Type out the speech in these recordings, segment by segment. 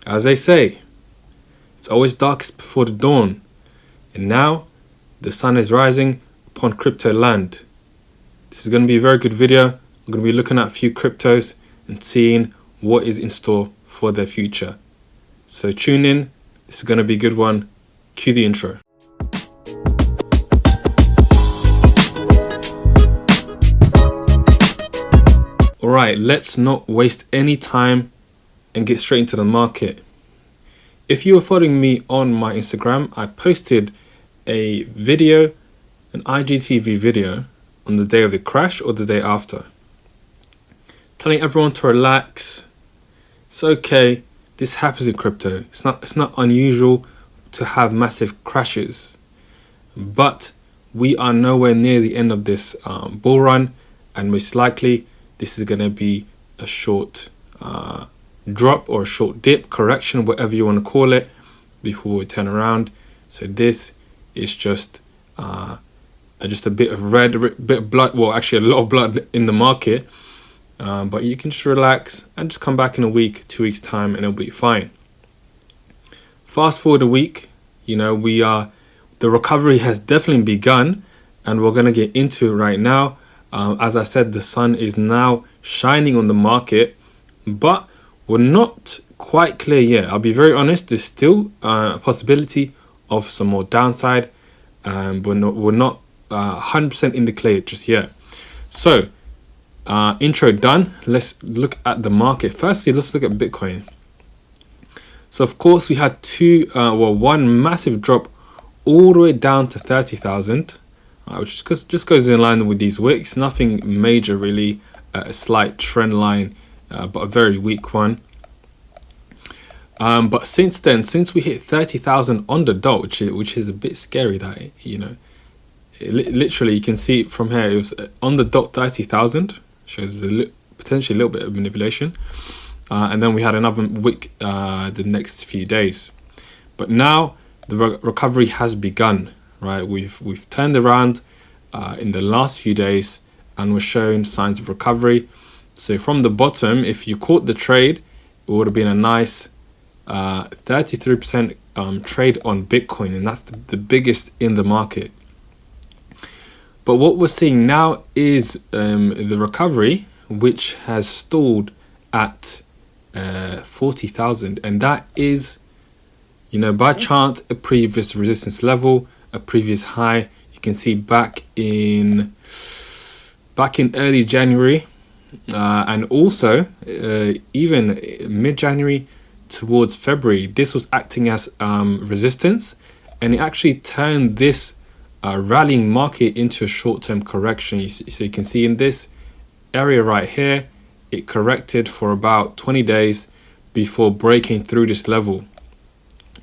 As they say, it's always darkest before the dawn. And now, the sun is rising upon crypto land. This is going to be a very good video. I'm going to be looking at a few cryptos and seeing what is in store for their future. So tune in. This is going to be a good one. Cue the intro. Alright, let's not waste any time and get straight into the market. If you are following me on my Instagram, I posted a video, an IGTV video on the day of the crash or the day after, telling everyone to relax. It's okay. This happens in crypto. It's not unusual to have massive crashes, but we are nowhere near the end of this bull run, and most likely this is going to be a short drop or a short dip, correction, whatever you want to call it, before we turn around. So this is just a bit of bit of blood, well actually a lot of blood in the market, but you can just relax and just come back in a week, 2 weeks time, and it'll be fine. Fast forward a week, the recovery has definitely begun, and we're going to get into it right now. As I said, the sun is now shining on the market, but we're not quite clear yet. I'll be very honest, there's still a possibility of some more downside, but we're not 100% in the clear just yet. So, intro done. Let's look at the market. Firstly, let's look at Bitcoin. So, of course, we had one massive drop all the way down to 30,000. Which just goes in line with these wicks. Nothing major really, a slight trend line, but a very weak one. But since then, since we hit 30,000 on the dot, which is a bit scary, that literally you can see it from here. It was on the dot 30,000, shows potentially a little bit of manipulation, and then we had another wick the next few days. But now the recovery has begun. Right, we've turned around in the last few days, and we're showing signs of recovery. So from the bottom, if you caught the trade, it would have been a nice 33% trade on Bitcoin, and that's the biggest in the market. But what we're seeing now is the recovery, which has stalled at 40,000, and that is, by chance, a previous resistance level, a previous high. You can see back in early January, and also even mid-January towards February, this was acting as resistance, and it actually turned this rallying market into a short-term correction. So you can see in this area right here, it corrected for about 20 days before breaking through this level,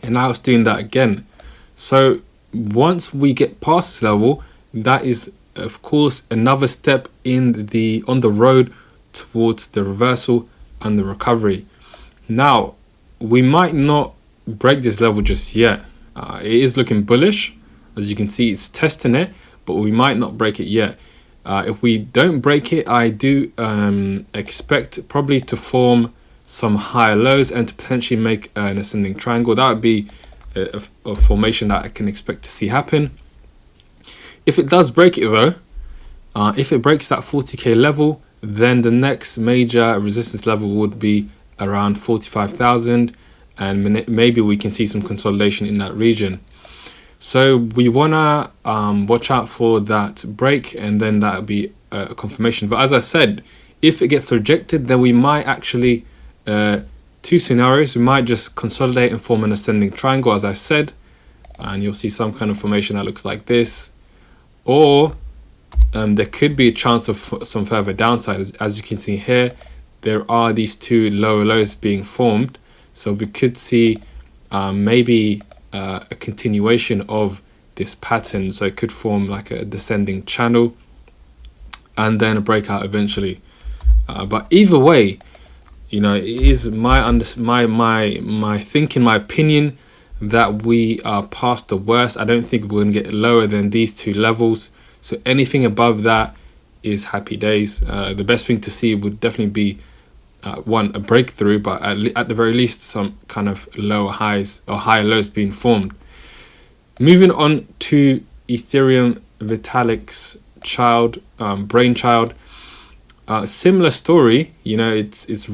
and now it's doing that again. So once we get past this level, that is of course another step on the road towards the reversal and the recovery. Now, we might not break this level just yet. It is looking bullish. As you can see, it's testing it, but we might not break it yet. If we don't break it, I do expect probably to form some higher lows and to potentially make an ascending triangle. That would be a formation that I can expect to see happen. If it does break it though, if it breaks that 40k level, then the next major resistance level would be around 45,000, and maybe we can see some consolidation in that region. So we wanna watch out for that break, and then that would be a confirmation. But as I said, if it gets rejected, then we might actually two scenarios. We might just consolidate and form an ascending triangle, as I said, and you'll see some kind of formation that looks like this, or there could be a chance of some further downside. As you can see here, there are these two lower lows being formed, so we could see maybe a continuation of this pattern. So it could form like a descending channel and then a breakout eventually. But either way, it is my thinking, my opinion, that we are past the worst. I don't think we're going to get lower than these two levels. So anything above that is happy days. The best thing to see would definitely be a breakthrough, but at the very least some kind of lower highs or higher lows being formed. Moving on to Ethereum, Vitalik's brainchild. Similar story, it's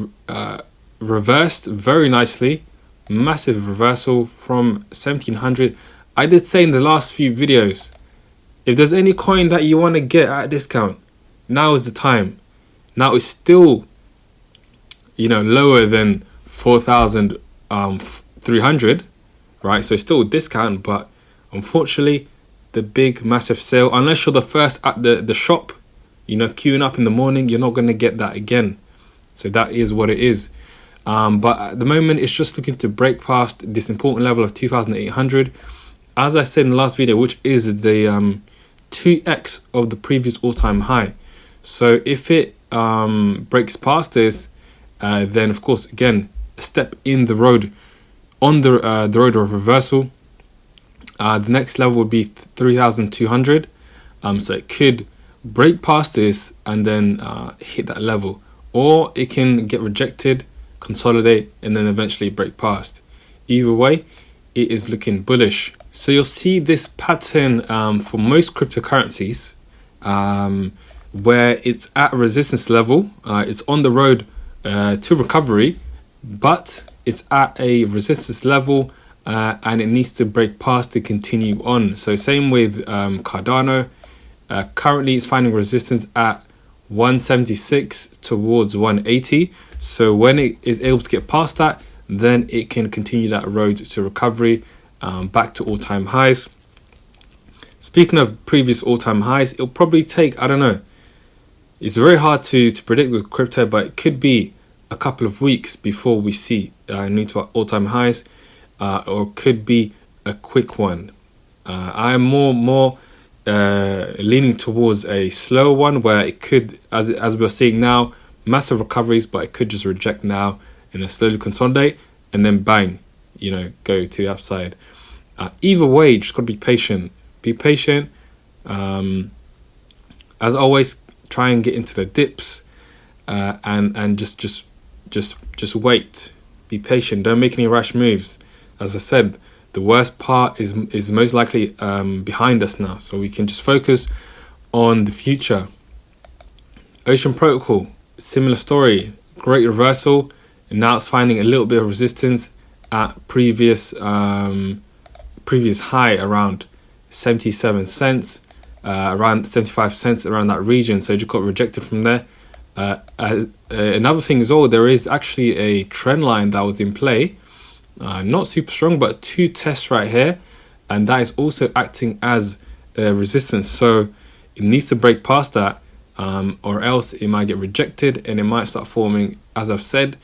reversed very nicely. Massive reversal from 1700. I did say in the last few videos, if there's any coin that you want to get at a discount, now is the time. Now it's still, lower than 4,300, right? So it's still a discount, but unfortunately, the big massive sale, unless you're the first at the shop, queuing up in the morning, you're not going to get that again. So that is what it is. But at the moment, it's just looking to break past this important level of 2,800. As I said in the last video, which is the 2x of the previous all-time high. So if it breaks past this, then of course, again, a step in the road, on the road of reversal. The next level would be 3,200. So it could break past this and then hit that level, or it can get rejected, consolidate, and then eventually break past. Either way, it is looking bullish. So you'll see this pattern for most cryptocurrencies, where it's at a resistance level, it's on the road to recovery, but it's at a resistance level and it needs to break past to continue on. So same with Cardano. Currently it's finding resistance at 176 towards 180. So when it is able to get past that, then it can continue that road to recovery, back to all-time highs. Speaking of previous all-time highs, it'll probably take, I don't know, it's very hard to predict with crypto, but it could be a couple of weeks before we see new to all-time highs, or could be a quick one. I am more leaning towards a slow one, where it could, as we're seeing now, massive recoveries, but it could just reject now and then slowly consolidate and then bang, go to the upside. Either way, just gotta be patient. Be patient. As always, try and get into the dips, and just wait. Be patient. Don't make any rash moves. As I said, the worst part is most likely behind us now, so we can just focus on the future. Ocean Protocol, similar story. Great reversal, and now it's finding a little bit of resistance at previous high around 77 cents, around 75 cents, around that region. So it just got rejected from there. Another thing is, there is actually a trend line that was in play, not super strong, but 2 tests right here, and that is also acting as a resistance. So it needs to break past that, or else it might get rejected and it might start forming, as I've said,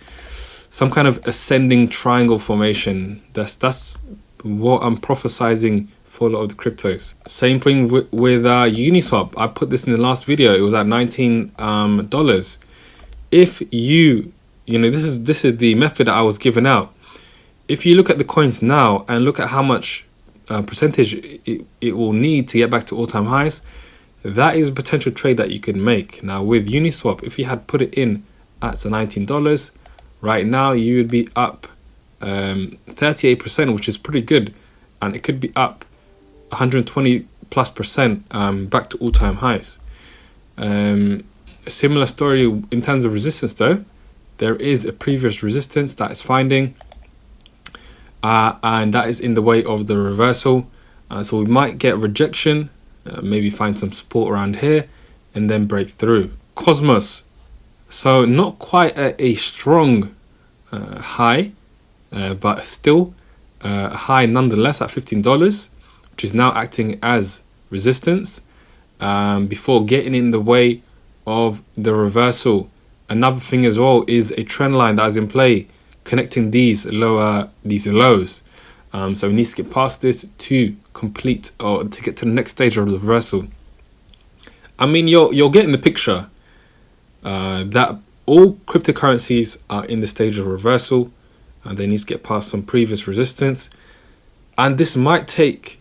some kind of ascending triangle formation. That's what I'm prophesizing for a lot of the cryptos. Same thing with Uniswap. I put this in the last video. It was at $19. If this is the method that I was given out. If you look at the coins now and look at how much percentage it will need to get back to all-time highs, that is a potential trade that you can make. Now with Uniswap, if you had put it in at the $19, right now you would be up 38%, which is pretty good, and it could be up 120+% back to all-time highs. A similar story in terms of resistance though. There is a previous resistance that is finding, and that is in the way of the reversal. So we might get rejection, maybe find some support around here, and then break through. Cosmos, so not quite a strong high, but still a high nonetheless at $15, which is now acting as resistance before getting in the way of the reversal. Another thing as well is a trend line that is in play, connecting these lows. So we need to get past this to complete, or to get to the next stage of the reversal. I mean, you're getting the picture that all cryptocurrencies are in the stage of reversal, and they need to get past some previous resistance. And this might take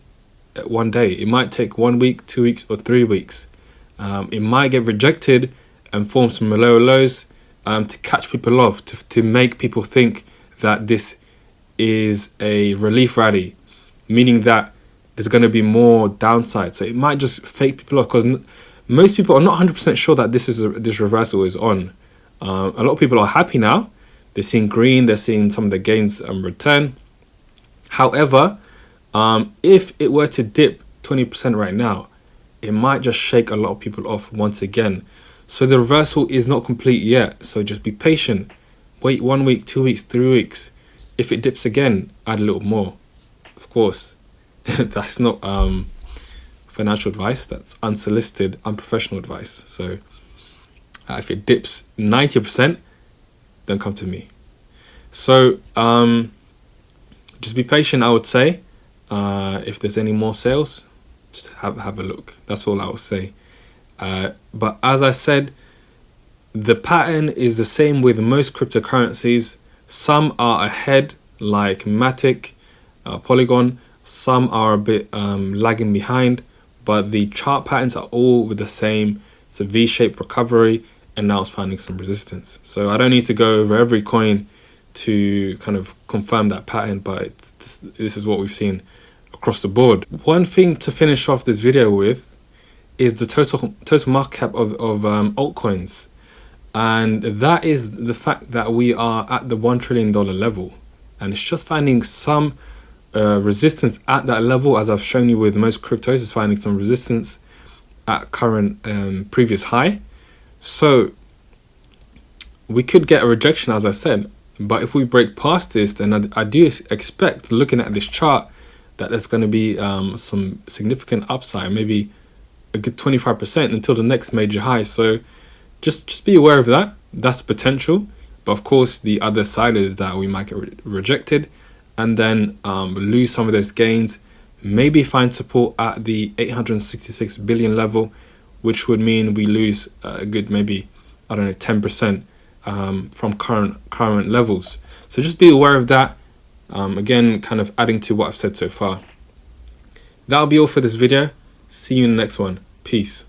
one day, it might take 1 week, 2 weeks, or 3 weeks. It might get rejected and form some lower lows, to catch people off, to make people think that this is a relief rally, meaning that there's going to be more downside. So it might just fake people off, because most people are not 100% sure that this reversal is on. A lot of people are happy now. They're seeing green. They're seeing some of the gains return. However, if it were to dip 20% right now, it might just shake a lot of people off once again. So the reversal is not complete yet. So just be patient. Wait 1 week, 2 weeks, 3 weeks. If it dips again, add a little more. Of course, that's not financial advice. That's unsolicited, unprofessional advice. So if it dips 90%, don't come to me. So just be patient, I would say. If there's any more sales, just have a look. That's all I would say. But as I said, the pattern is the same with most cryptocurrencies. Some are ahead, like Matic, Polygon. Some are a bit lagging behind, but the chart patterns are all with the same. It's a V-shaped recovery, and now it's finding some resistance. So I don't need to go over every coin to kind of confirm that pattern, but this is what we've seen across the board. One thing to finish off this video with is the total market cap of altcoins. And that is the fact that we are at the $1 trillion level, and it's just finding some resistance at that level. As I've shown you with most cryptos, it's finding some resistance at current previous high. So we could get a rejection, as I said, but if we break past this, then I do expect, looking at this chart, that there's going to be some significant upside, maybe a good 25% until the next major high. So just be aware of that. That's potential. But of course, the other side is that we might get rejected and then lose some of those gains, maybe find support at the 866 billion level, which would mean we lose a good, maybe, I don't know, 10% from current levels. So just be aware of that. Again, kind of adding to what I've said so far. That'll be all for this video. See you in the next one. Peace.